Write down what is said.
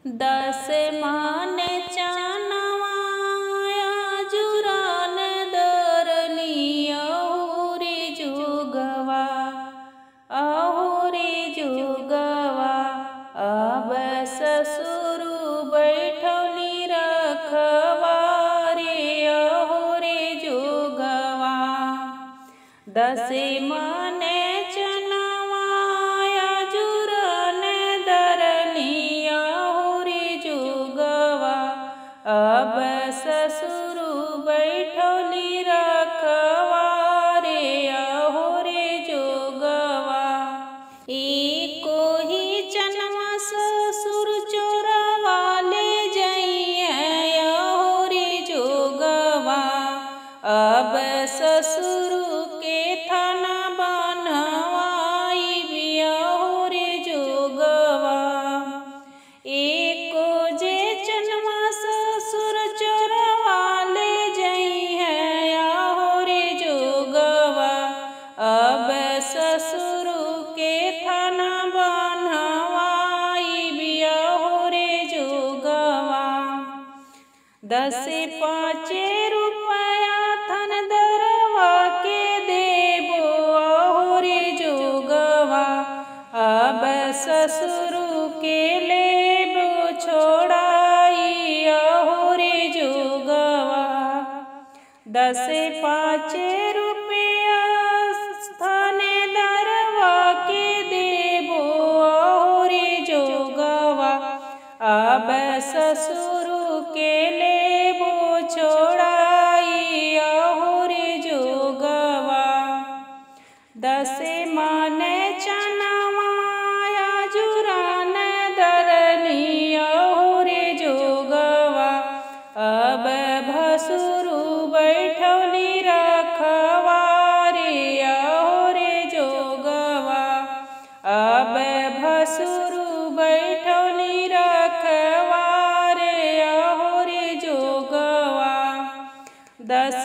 दस मान चानवा जुरान दरनी अहुरी जुगवा अब ससुरु बैठौली रखवारे अहुरी जुगवा। दस मान चनवा जुरान दरनी अहुरी जुगवा अब ससुरु बैठौली रखवारे अहुरी जुगवा। एको ही चनवा ससुर चोरवा ले जइए अहुरी जुगवा अब ससुरु के थाना बनवाई अहुरी जुगवा। एको जे चनवा ससुर चोरवा ले जइए अहुरी जुगवा अब ससुरु के थाना बनवाई अहुरी जुगवा। दस पाँच रुपया थन दरवा के देबो अहुरी जुगवा अब ससुरु के लेबो छोड़ाई अहुरी जुगवा। दस पाँच रुपया थाने दरवा के देबो अहुरी जुगवा अब ससुरु के लेबो छोड़ाई अहुरी जुगवा। दस मान चनवा जुरान दरनी अहुरी जुगवा अब भसुरु बैठौली रखवारे अहुरी जुगवा अब भसुरु बैठौली रखवारे अहुरी जुगवा। दस